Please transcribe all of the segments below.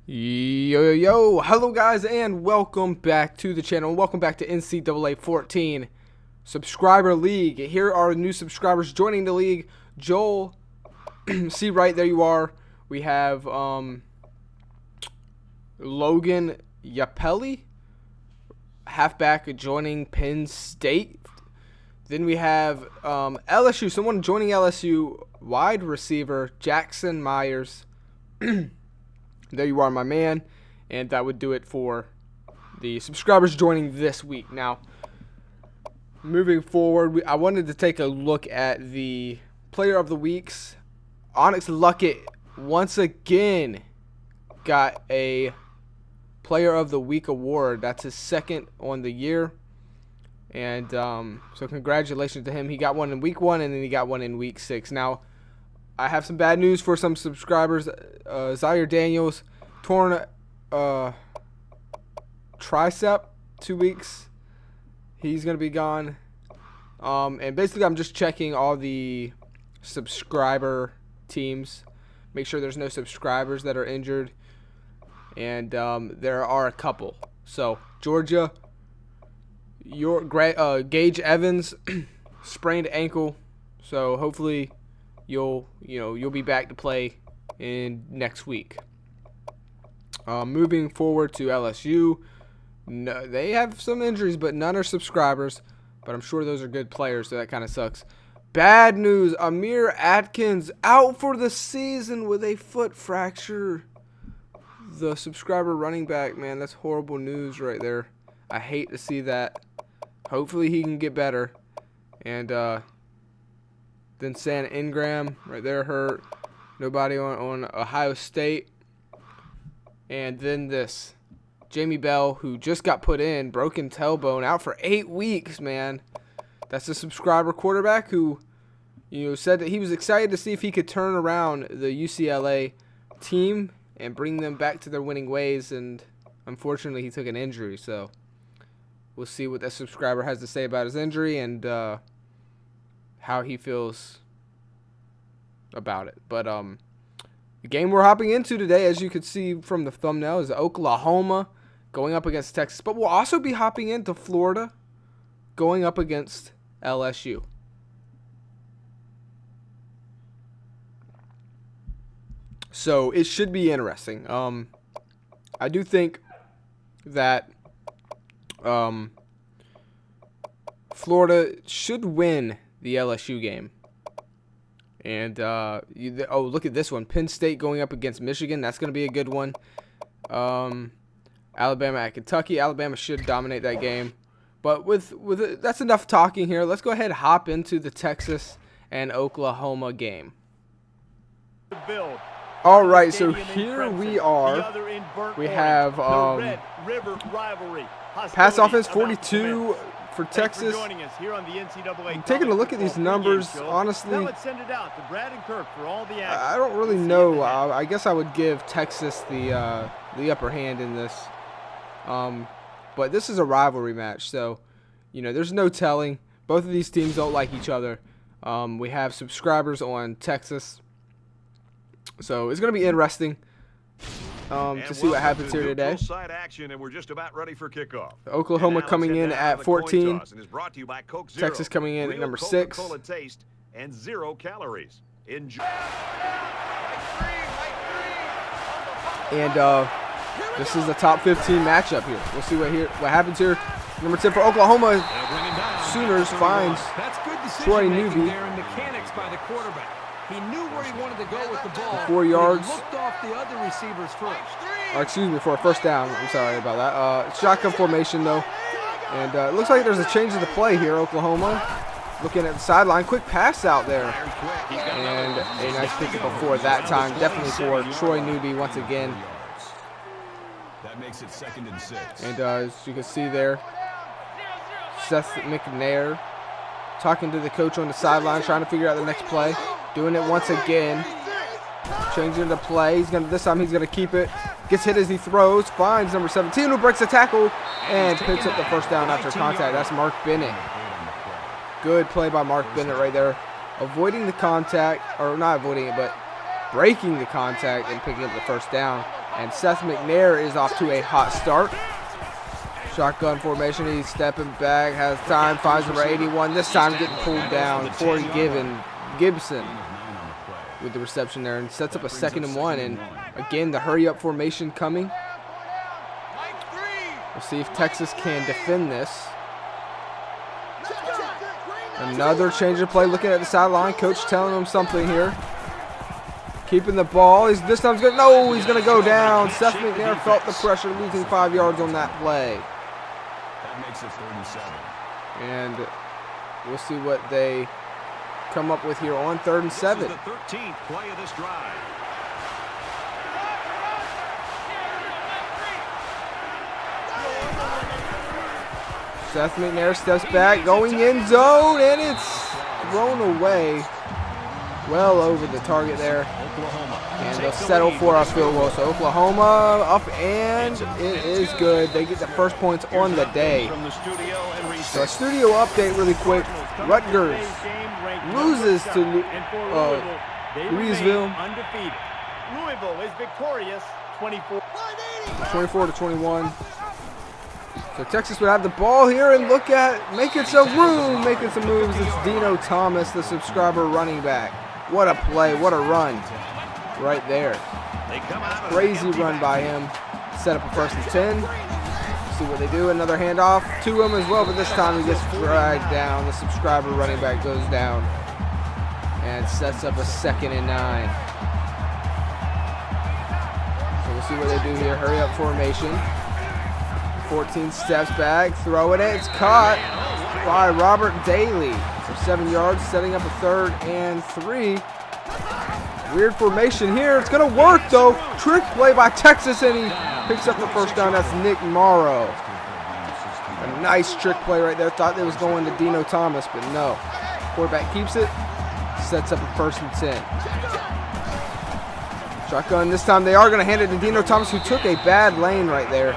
Yo, hello guys, and welcome back to the channel. Welcome back to NCAA 14 Subscriber League. Here are new subscribers joining the league. Joel, see right there you are. We have Logan Yapeli, halfback, joining Penn State. Then we have LSU, someone joining LSU, wide receiver Jackson Myers. There you are, my man. And that would do it for the subscribers joining this week. Now, moving forward, I wanted to take a look at the player of the weeks. Onyx Luckett once again got a player of the week award. That's his second on the year. And so congratulations to him. He got one in week 1 and then he got one in week 6. Now, I have some bad news for some subscribers. Zaire Daniels torn tricep, 2 weeks. He's going to be gone. And basically I'm just checking all the subscriber teams. Make sure there's no subscribers that are injured. And there are a couple. So Georgia, Gage Evans sprained ankle. So hopefully you'll be back to play in next week. Moving forward to LSU, no, they have some injuries, but none are subscribers. But I'm sure those are good players, so that kind of sucks. Bad news: Amir Atkins out for the season with a foot fracture. The subscriber running back, man, that's horrible news right there. I hate to see that. Hopefully he can get better. And then San Ingram right there hurt. Nobody on Ohio State. And then this Jamie Bell, who just got put in, broken tailbone, out for 8 weeks, man. That's a subscriber quarterback who said that he was excited to see if he could turn around the UCLA team and bring them back to their winning ways. And unfortunately he took an injury, so we'll see what that subscriber has to say about his injury and how he feels about it. But the game we're hopping into today, as you can see from the thumbnail, is Oklahoma going up against Texas. But we'll also be hopping into Florida going up against LSU. So it should be interesting. I do think that Florida should win the LSU game. And, look at this one. Penn State going up against Michigan. That's going to be a good one. Alabama at Kentucky. Alabama should dominate that game. But that's enough talking here. Let's go ahead and hop into the Texas and Oklahoma game. All right, so here we are. We have pass offense 42 for Texas. I'm taking a look at these numbers. Honestly, I don't really know. I guess I would give Texas the upper hand in this. But this is a rivalry match, so there's no telling. Both of these teams don't like each other. We have subscribers on Texas, so it's going to be interesting to see what happens here today. And we're just about ready for kickoff. Oklahoma coming in at 14. Texas coming in at number 6. And 0 calories. Enjoy. And this is the top 15 matchup here. We'll see what happens here. Number 10 for Oklahoma Sooners finds Troy Newby. He knew where he wanted to go with the ball. 4 yards. He looked off the other receivers first. Or excuse me, for a first down. I'm sorry about that. Shotgun formation though. And it looks like there's a change of the play here. Oklahoma looking at the sideline. Quick pass out there. And a nice pickup before that time. Definitely for Troy Newby once again. That makes it 2nd and 6. And as you can see there, Seth McNair talking to the coach on the sideline, trying to figure out the next play. Doing it once again. Changing the play. This time he's gonna keep it. Gets hit as he throws. Finds number 17 who breaks the tackle and picks up the first down after contact. That's Mark Bennett. Good play by Mark Bennett right there. Avoiding the contact, or not avoiding it, but breaking the contact and picking up the first down. And Seth McNair is off to a hot start. Shotgun formation, he's stepping back, has time, finds number 81. This time getting pulled down. Corey Gibson with the reception there and sets up a 2nd and 1. And again, the hurry-up formation coming. We'll see if Texas can defend this. Another change of play, looking at the sideline. Coach telling him something here. Keeping the ball. This time he's going to go down. Seth McNair felt the pressure, losing 5 yards on that play. That makes it 37. And we'll see what they come up with here on 3rd and 7. This is the 13th play of this drive. Seth McNair steps back, going end zone, and it's thrown away well over the target there. And they'll settle for a field goal. So Oklahoma up, and it is good. They get the first points on the day. So a studio update really quick. Rutgers loses to Louisville. Louisville is victorious 24 to 21. So Texas would have the ball here, and look at making some room, making some moves. It's Dino Thomas, the subscriber running back. What a play, what a run right there. Crazy run by him. Set up a 1st and 10. See what they do. Another handoff to him as well, but this time he gets dragged down. The subscriber running back goes down and sets up a 2nd and 9. So we'll see what they do here. Hurry up formation. 14 steps back, throwing it. It's caught by Robert Daly for 7 yards, setting up a 3rd and 3. Weird formation here. It's going to work, though. Trick play by Texas, and he picks up the first down. That's Nick Morrow. A nice trick play right there. Thought they was going to Dino Thomas, but no. Quarterback keeps it, sets up a 1st and 10. Shotgun this time. They are going to hand it to Dino Thomas, who took a bad lane right there.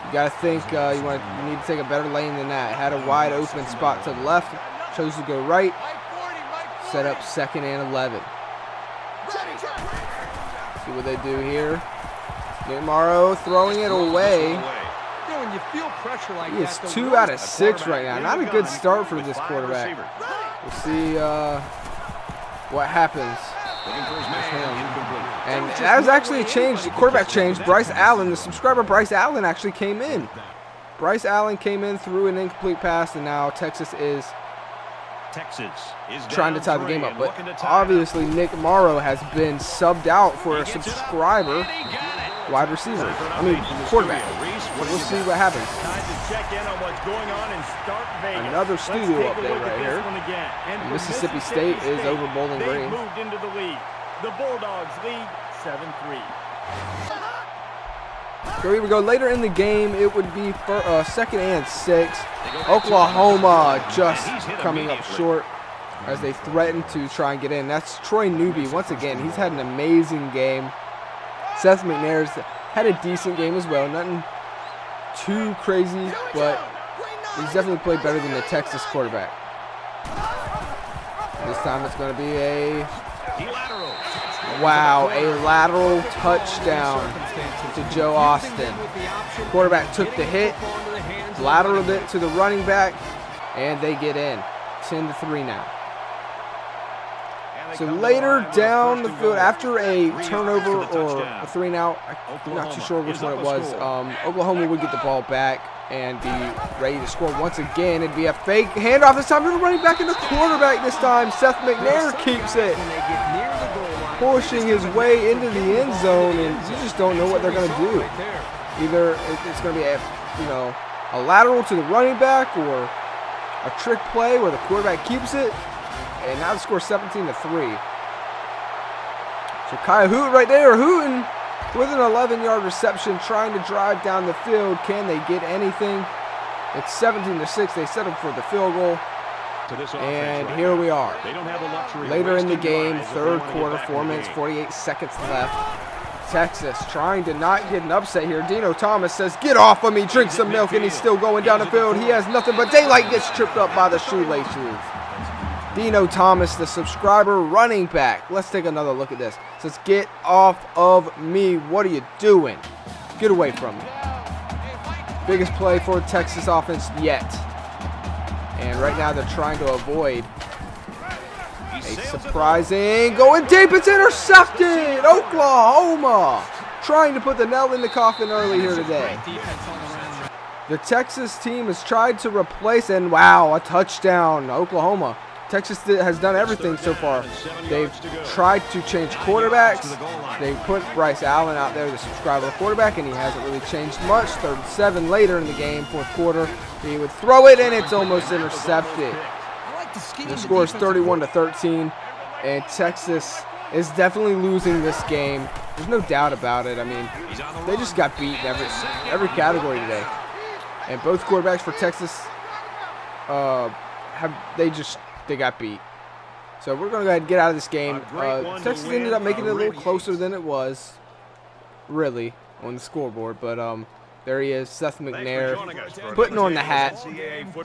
You got to think you need to take a better lane than that. Had a wide open spot to the left. Chose to go right. Set up 2nd and 11. See what they do here. Nick Morrow throwing it away. When you feel pressure like He is 2 out of 6 right now. Not a good start for this quarterback. We'll see what happens. And that was actually a change, quarterback change. Bryce Allen, the subscriber Bryce Allen actually came in. Bryce Allen came in, threw an incomplete pass, and now Texas is trying to tie the game up. But obviously Nick Morrow has been subbed out for a subscriber wide receiver. Quarterback. So we'll see what happens. Another studio update right here. Mississippi State is over Bowling Green. The Bulldogs lead 7-3. So here we go. Later in the game, it would be for 2nd and 6. Oklahoma just coming up short as they threaten to try and get in. That's Troy Newby. Once again, he's had an amazing game. Seth McNair's had a decent game as well. Nothing too crazy, but he's definitely played better than the Texas quarterback. This time it's going to be a lateral touchdown to Joe Austin. Quarterback took the hit, lateraled it to the running back, and they get in. 10-3 now. So later down the field, after a turnover or a 3-and-out, I'm not too sure which one it was, Oklahoma would get the ball back and be ready to score once again. It'd be a fake handoff this time to the running back and the quarterback this time. Seth McNair keeps it, pushing his way into the end zone, and you just don't know what they're going to do. Either it's going to be a lateral to the running back or a trick play where the quarterback keeps it. And now the score 17-3. So Kyle Hooten right there, Hooten with an 11-yard reception, trying to drive down the field. Can they get anything? It's 17-6. They settled for the field goal. And here we are. Later in the game, 3rd quarter, 4 minutes, 48 seconds left. Texas trying to not get an upset here. Dino Thomas says, "Get off of me, drink some milk," and he's still going down the field. He has nothing but daylight, gets tripped up by the shoelaces. Dino Thomas, the subscriber running back. Let's take another look at this. It says, get off of me. What are you doing? Get away from me. Biggest play for Texas offense yet. And right now they're trying to avoid a surprising going deep. It's intercepted. Oklahoma trying to put the nail in the coffin early here today. The Texas team has tried to replace, and wow, a touchdown. Oklahoma. Texas has done everything so far. They've tried to change quarterbacks. They put Bryce Allen out there, the subscriber quarterback, and he hasn't really changed much. 37 later in the game, fourth quarter, he would throw it, and it's almost intercepted. The score is 31-13, and Texas is definitely losing this game. There's no doubt about it. I mean, they just got beat in every category today. And both quarterbacks for Texas they got beat. So we're going to go ahead and get out of this game. Texas ended up making it a little closer than it was, really, on the scoreboard. But there he is, Seth McNair, putting on the hat.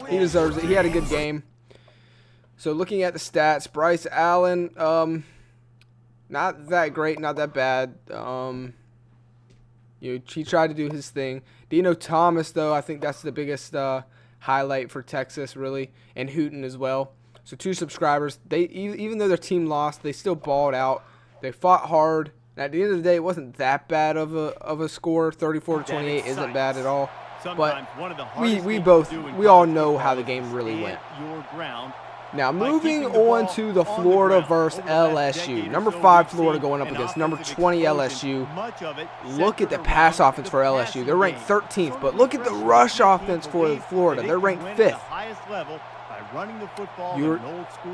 He deserves it. He had a good game. So looking at the stats, Bryce Allen, not that great, not that bad. He tried to do his thing. Dino Thomas, though, I think that's the biggest highlight for Texas, really, and Hooten as well. So 2 subscribers. They even though their team lost, they still balled out. They fought hard. And at the end of the day, it wasn't that bad of a score. 34-28 isn't bad at all. But we all know how the game really went. Now moving on to the Florida versus LSU. Number 5 Florida going up against number 20 LSU. Look at the pass offense for LSU. They're ranked 13th, but look at the rush offense for Florida. They're ranked 5th.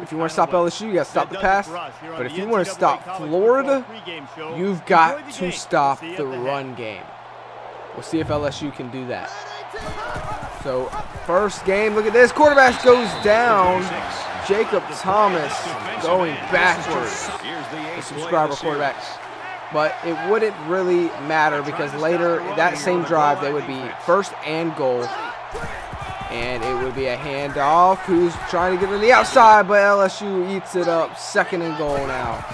If you want to stop LSU, you got to stop the pass. But if you want to stop Florida, you've got to stop the run game. We'll see if LSU can do that. So, first game, look at this. Quarterback goes down. Jacob Thomas going backwards. The subscriber quarterback. But it wouldn't really matter because later, that same drive, they would be first and goal. And it would be a handoff. Who's trying to get on the outside, but LSU eats it up. Second and goal now.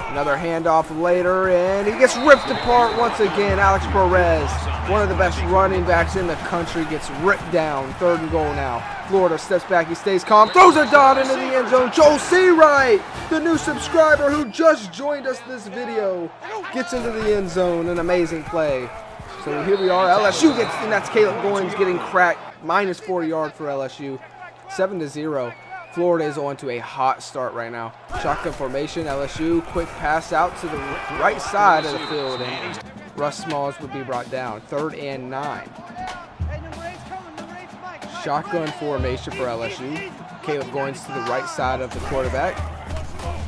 Another handoff later, and he gets ripped apart once again. Alex Perez, one of the best running backs in the country, gets ripped down. Third and goal now. Florida steps back. He stays calm. Throws a dart into the end zone. Joel Seawright, the new subscriber who just joined us this video, gets into the end zone. An amazing play. So here we are. LSU gets, and that's Caleb Goins getting cracked. Minus 4 yards for LSU. 7-0. Florida is on to a hot start right now. Shotgun formation. LSU quick pass out to the right side of the field, and Russ Smalls would be brought down. 3rd and 9. Shotgun formation for LSU. Caleb Goins to the right side of the quarterback.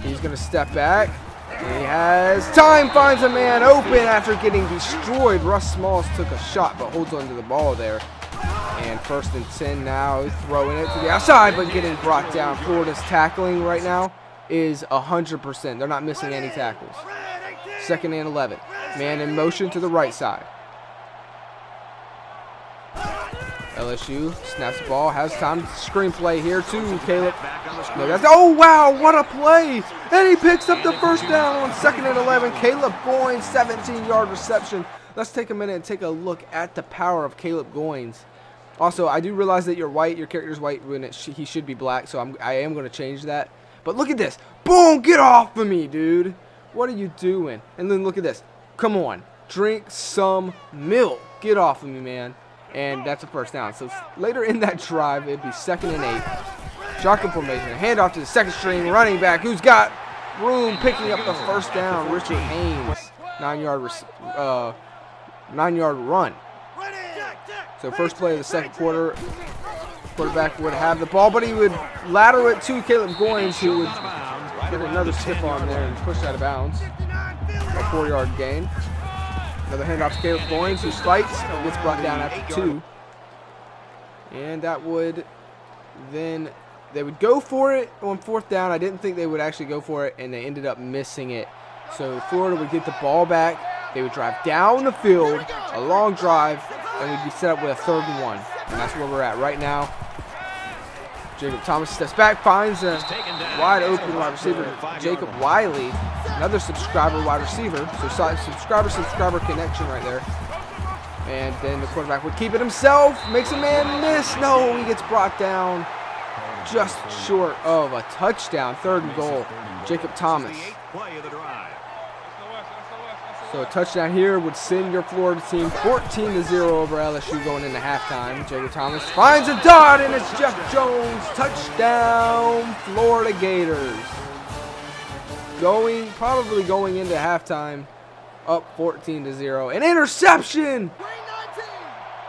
He's going to step back. And he has time, finds a man open after getting destroyed. Russ Smalls took a shot but holds onto the ball there. And 1st and 10 now, throwing it to the outside but getting brought down. Florida's tackling right now is 100%. They're not missing any tackles. 2nd and 11. Man in motion to the right side. LSU snaps the ball, has time to screenplay here too. Caleb. Oh wow, what a play! And he picks up the first down on 2nd and 11. Caleb Goins, 17-yard reception. Let's take a minute and take a look at the power of Caleb Goins. Also, I do realize that you're white, your character's white when he should be black, so I am going to change that. But look at this. Boom, get off of me, dude. What are you doing? And then look at this. Come on, drink some milk. Get off of me, man. And that's a first down. So later in that drive, it'd be 2nd and 8. Shotgun formation. Handoff to the second string running back who's got room picking up the first down. Richard Haynes. 9-yard run. So first play of the second quarter. Quarterback would have the ball, but he would lateral it to Caleb Goins, who would get another stiff arm there and push out of bounds. A 4-yard gain. Another handoff to Caleb Goins, who spikes and gets brought down after 2. And that would then, they would go for it on 4th down. I didn't think they would actually go for it, and they ended up missing it. So Florida would get the ball back. They would drive down the field, a long drive, and we'd be set up with a 3rd and 1. And that's where we're at right now. Jacob Thomas steps back, finds a wide open wide receiver, Jacob Wiley, another subscriber wide receiver. So subscriber connection right there. And then the quarterback would keep it himself, makes a man miss. No, he gets brought down just short of a touchdown. 3rd and goal, Jacob Thomas. So a touchdown here would send your Florida team 14-0 over LSU going into halftime. Jacob Thomas finds a dot, and it's Jeff Jones. Touchdown, Florida Gators. Probably going into halftime, up 14-0. An interception!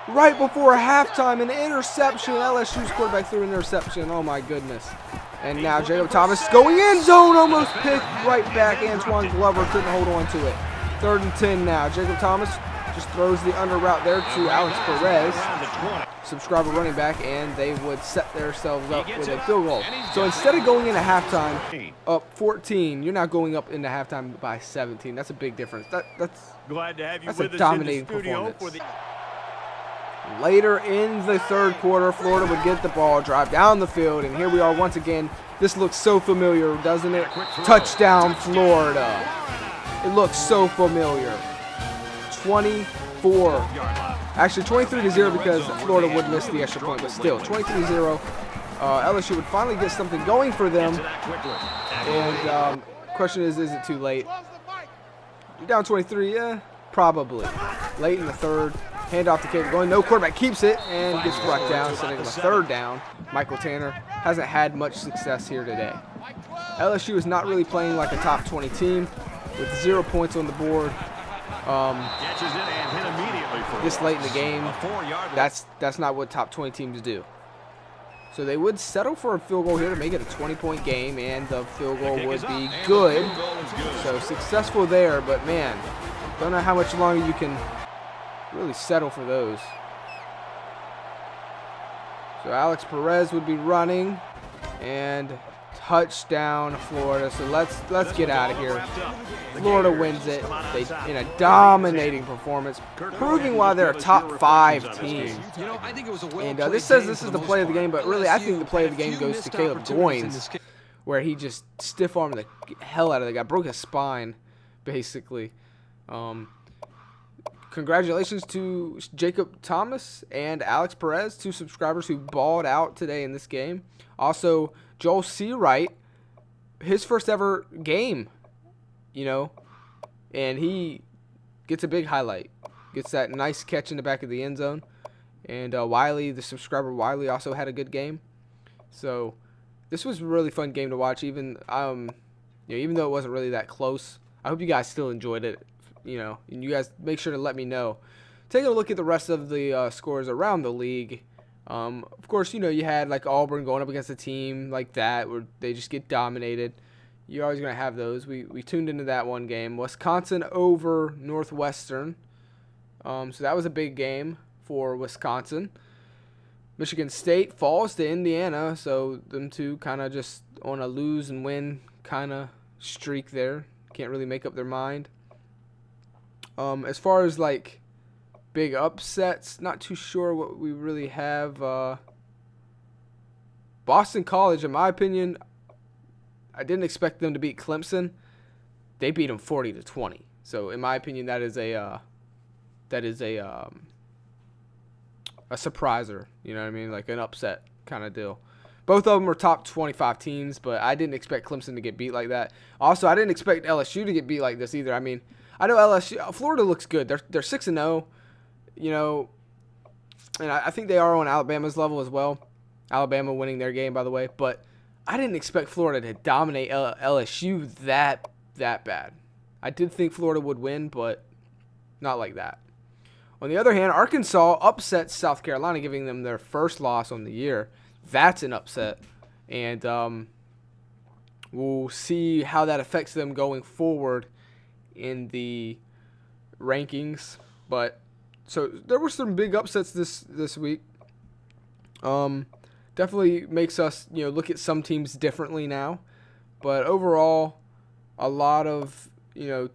Right before halftime, an interception. LSU's quarterback threw an interception. Oh my goodness. And now Jacob Thomas going end zone, almost picked right back. Antoine Glover couldn't hold on to it. 3rd and 10 now. Jacob Thomas just throws the under route there to Alex Perez, subscriber running back, and they would set themselves up with a field goal. So instead of going into halftime up 14, you're now going up into halftime by 17. That's a big difference. That's Glad to have you that's with a us dominating in the studio performance. Later in the 3rd quarter, Florida would get the ball, drive down the field, and here we are once again. This looks so familiar, doesn't it? Touchdown, Florida. It looks so familiar. 23-0 because Florida would miss the extra point, but still, 23-0. LSU would finally get something going for them. And question is it too late? You're down 23, yeah, probably. Late in the 3rd, handoff to Caleb going. No, quarterback keeps it and gets brought down, sending him a 3rd down. Michael Tanner hasn't had much success here today. LSU is not really playing like a top 20 team with 0 points on the board. This late in the game, that's not what top 20 teams do. So they would settle for a field goal here to make it a 20-point game, and the field goal would be good. So successful there, but man, don't know how much longer you can really settle for those. So Alex Perez would be running, and touchdown Florida. So let's get out of here. Florida wins it in a dominating performance, proving why they're a top 5 team. And this says this is the play of the game, but really I think the play of the game goes to Caleb Goins, where he just stiff-armed the hell out of the guy, broke his spine, basically. Congratulations to Jacob Thomas and Alex Perez, 2 subscribers who balled out today in this game. Also, Joel Seawright, his first ever game, and he gets a big highlight. Gets that nice catch in the back of the end zone. And Wiley, the subscriber Wiley, also had a good game. So this was a really fun game to watch, even though it wasn't really that close. I hope you guys still enjoyed it. And you guys make sure to let me know. Taking a look at the rest of the scores around the league. Of course, you had like Auburn going up against a team like that where they just get dominated. You're always going to have those. We tuned into that one game. Wisconsin over Northwestern. So that was a big game for Wisconsin. Michigan State falls to Indiana. So them two kind of just on a lose and win kind of streak there. Can't really make up their mind. As far as like big upsets, not too sure what we really have. Boston College, in my opinion, I didn't expect them to beat Clemson. They beat them 40-20. So in my opinion, that is a surpriser. You know what I mean? Like an upset kind of deal. Both of them are top 25 teams, but I didn't expect Clemson to get beat like that. Also, I didn't expect LSU to get beat like this either. I mean, I know Florida looks good. They're 6-0, and I think they are on Alabama's level as well. Alabama winning their game, by the way. But I didn't expect Florida to dominate LSU that bad. I did think Florida would win, but not like that. On the other hand, Arkansas upsets South Carolina, giving them their first loss on the year. That's an upset, and we'll see how that affects them going forward in the rankings. But so there were some big upsets this week. Definitely makes us look at some teams differently now, but overall a lot of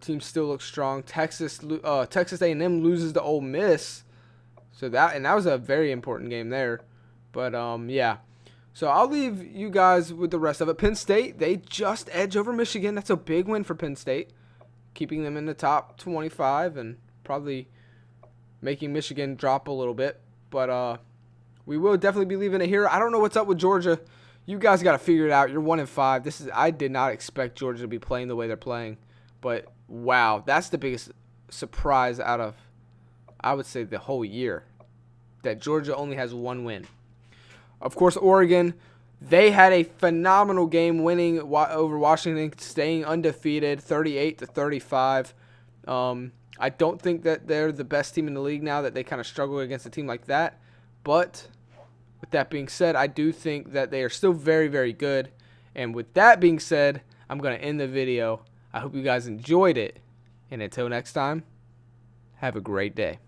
teams still look strong. Texas A&M loses to Ole Miss, so that was a very important game there. But yeah, So I'll leave you guys with the rest of it. Penn State, they just edge over Michigan. That's a big win for Penn State, keeping them in the top 25 and probably making Michigan drop a little bit. But we will definitely be leaving it here. I don't know what's up with Georgia. You guys got to figure it out. You're 1-5. I did not expect Georgia to be playing the way they're playing. But, wow, that's the biggest surprise out of, I would say, the whole year, that Georgia only has one win. Of course, Oregon, they had a phenomenal game winning over Washington, staying undefeated, 38-35. I don't think that they're the best team in the league now, that they kind of struggle against a team like that. But with that being said, I do think that they are still very, very good. And with that being said, I'm going to end the video. I hope you guys enjoyed it. And until next time, have a great day.